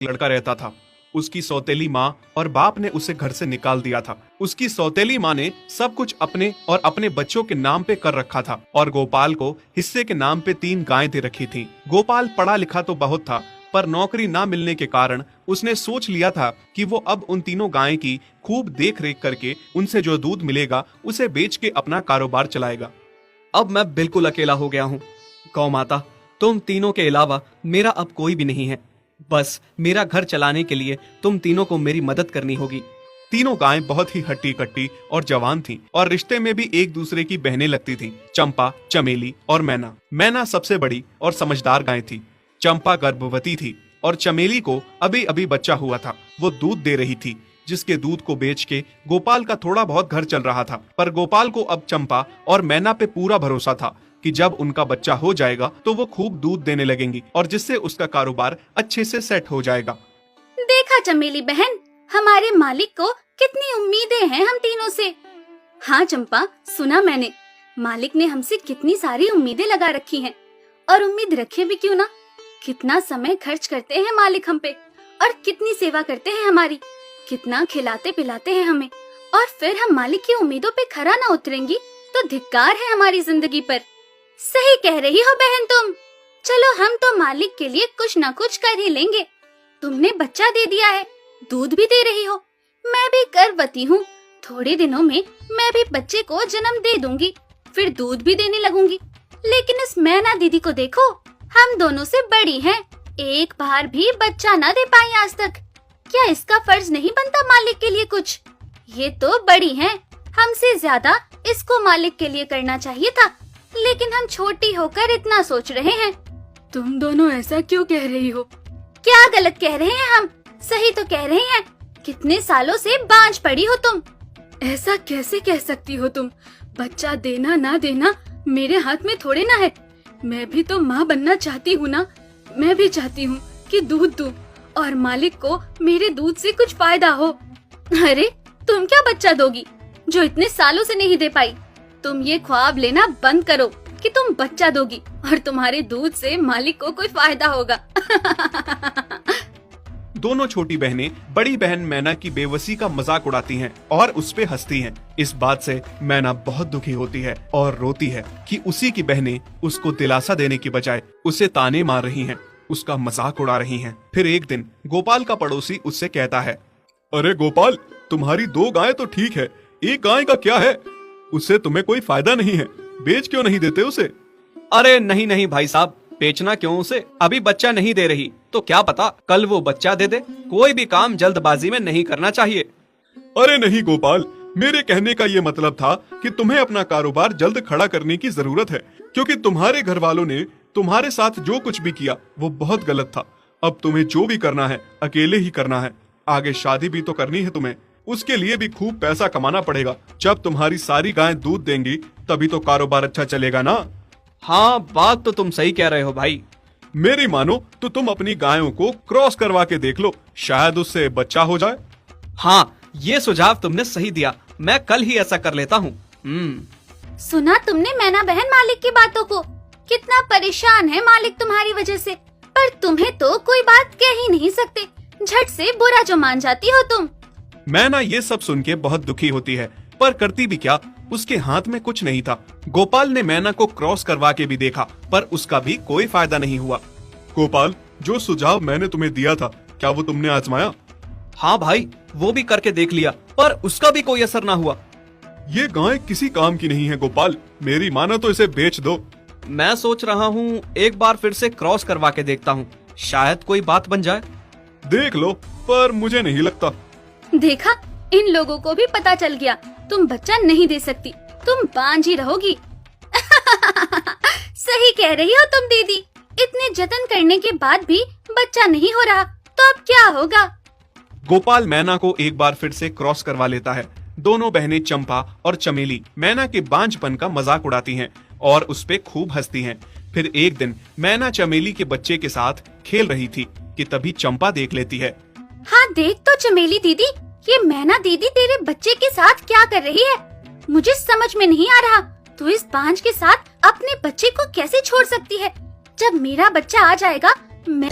लड़का रहता था। उसकी सौतेली माँ और बाप ने उसे घर से निकाल दिया था। उसकी सौतेली माँ ने सब कुछ अपने और अपने बच्चों के नाम पे कर रखा था और गोपाल को हिस्से के नाम पे 3 गायें दे रखी थी। गोपाल पढ़ा लिखा तो बहुत था, पर नौकरी ना मिलने के कारण उसने सोच लिया था कि वो अब उन तीनों गायें की खूब देख रेख करके उनसे जो दूध मिलेगा उसे बेच के अपना कारोबार चलाएगा। अब मैं बिल्कुल अकेला हो गया हूँ। गौ माता, तुम तीनों के अलावा मेरा अब कोई भी नहीं है। बस मेरा घर चलाने के लिए तुम तीनों को मेरी मदद करनी होगी। तीनों गायें बहुत ही हट्टी कट्टी और जवान थीं और रिश्ते में भी एक दूसरे की बहनें लगती थीं। चंपा, चमेली और मैना। मैना सबसे बड़ी और समझदार गाय थी। चंपा गर्भवती थी और चमेली को अभी अभी बच्चा हुआ था। वो दूध दे रही थी, जिसके दूध को बेच के गोपाल का थोड़ा बहुत घर चल रहा था। पर गोपाल को अब चंपा और मैना पे पूरा भरोसा था कि जब उनका बच्चा हो जाएगा तो वो खूब दूध देने लगेंगी और जिससे उसका कारोबार अच्छे से सेट हो जाएगा। देखा चमेली बहन, हमारे मालिक को कितनी उम्मीदें हैं हम तीनों से। हाँ चंपा, सुना मैंने, मालिक ने हमसे कितनी सारी उम्मीदें लगा रखी हैं। और उम्मीद रखे भी क्यों ना, कितना समय खर्च करते हैं मालिक हम पे और कितनी सेवा करते हैं हमारी, कितना खिलाते पिलाते हैं हमें। और फिर हम मालिक की उम्मीदों पे खरा ना उतरेंगी तो धिक्कार है हमारी जिंदगी पर। सही कह रही हो बहन तुम। चलो हम तो मालिक के लिए कुछ ना कुछ कर ही लेंगे। तुमने बच्चा दे दिया है, दूध भी दे रही हो, मैं भी गर्भवती हूँ। थोड़े दिनों में मैं भी बच्चे को जन्म दे दूंगी, फिर दूध भी देने लगूंगी। लेकिन इस मैना दीदी को देखो, हम दोनों से बड़ी हैं, एक बार भी बच्चा ना दे पाई आज तक। क्या इसका फर्ज नहीं बनता मालिक के लिए कुछ? ये तो बड़ी हैं, हमसे ज्यादा इसको मालिक के लिए करना चाहिए था, लेकिन हम छोटी होकर इतना सोच रहे हैं। तुम दोनों ऐसा क्यों कह रही हो? क्या गलत कह रहे हैं हम? सही तो कह रहे हैं। कितने सालों से बांझ पड़ी हो तुम। ऐसा कैसे कह सकती हो तुम? बच्चा देना ना देना मेरे हाथ में थोड़े ना है। मैं भी तो माँ बनना चाहती हूँ ना। मैं भी चाहती हूँ कि दूध दूँ और मालिक को मेरे दूध से कुछ फायदा हो। अरे तुम क्या बच्चा दोगी जो इतने सालों से नहीं दे पाई? तुम ये ख्वाब लेना बंद करो कि तुम बच्चा दोगी और तुम्हारे दूध से मालिक को कोई फायदा होगा। दोनों छोटी बहनें बड़ी बहन मैना की बेबसी का मजाक उड़ाती हैं और उस पे हंसती हैं। इस बात से मैना बहुत दुखी होती है और रोती है कि उसी की बहनें उसको दिलासा देने की बजाय उसे ताने मार रही हैं, उसका मजाक उड़ा रही हैं। फिर एक दिन गोपाल का पड़ोसी उससे कहता है, अरे गोपाल, तुम्हारी 2 गायें तो ठीक है, एक गाय का क्या है? उससे तुम्हें कोई फायदा नहीं है, बेच क्यों नहीं देते उसे? अरे नहीं नहीं भाई साहब, बेचना क्यों उसे? अभी बच्चा नहीं दे रही तो क्या पता कल वो बच्चा दे दे। कोई भी काम जल्दबाजी में नहीं करना चाहिए। अरे नहीं गोपाल, मेरे कहने का ये मतलब था कि तुम्हें अपना कारोबार जल्द खड़ा करने की जरूरत है, क्योंकि तुम्हारे घर वालों ने तुम्हारे साथ जो कुछ भी किया वो बहुत गलत था। अब तुम्हें जो भी करना है अकेले ही करना है। आगे शादी भी तो करनी है तुम्हें, उसके लिए भी खूब पैसा कमाना पड़ेगा। जब तुम्हारी सारी गायें दूध देंगी तभी तो कारोबार अच्छा चलेगा ना। हाँ, बात तो तुम सही कह रहे हो भाई। मेरी मानो तो तुम अपनी गायों को क्रॉस करवा के देख लो, शायद उससे बच्चा हो जाए। हाँ, ये सुझाव तुमने सही दिया, मैं कल ही ऐसा कर लेता हूँ। सुना तुमने मैना बहन मालिक की बातों को? कितना परेशान है मालिक तुम्हारी वजह से, पर तुम्हें तो कोई बात कह ही नहीं सकते। झट से बुरा जो मान जाती हो तुम। मैना ये सब सुन के बहुत दुखी होती है, पर करती भी क्या, उसके हाथ में कुछ नहीं था। गोपाल ने मैना को क्रॉस करवा के भी देखा, पर उसका भी कोई फायदा नहीं हुआ। गोपाल, जो सुझाव मैंने तुम्हें दिया था, क्या वो तुमने आजमाया? हाँ भाई, वो भी करके देख लिया, पर उसका भी कोई असर ना हुआ। ये गाय किसी काम की नहीं है गोपाल, मेरी माना तो इसे बेच दो। मैं सोच रहा हूँ एक बार फिर से क्रॉस करवा के देखता हूँ, शायद कोई बात बन जाए। देख लो, पर मुझे नहीं लगता। देखा, इन लोगों को भी पता चल गया तुम बच्चा नहीं दे सकती, तुम बांझ ही रहोगी। सही कह रही हो तुम दीदी, इतने जतन करने के बाद भी बच्चा नहीं हो रहा तो अब क्या होगा? गोपाल मैना को एक बार फिर से क्रॉस करवा लेता है। दोनों बहनें चंपा और चमेली मैना के बांझपन का मजाक उड़ाती हैं और उस पे खूब हंसती हैं। फिर एक दिन मैना चमेली के बच्चे के साथ खेल रही थी कि तभी चंपा देख लेती है। हाँ देख तो चमेली दीदी, ये मैना दीदी तेरे बच्चे के साथ क्या कर रही है? मुझे समझ में नहीं आ रहा, तू इस बांझ के साथ अपने बच्चे को कैसे छोड़ सकती है? जब मेरा बच्चा आ जाएगा मैं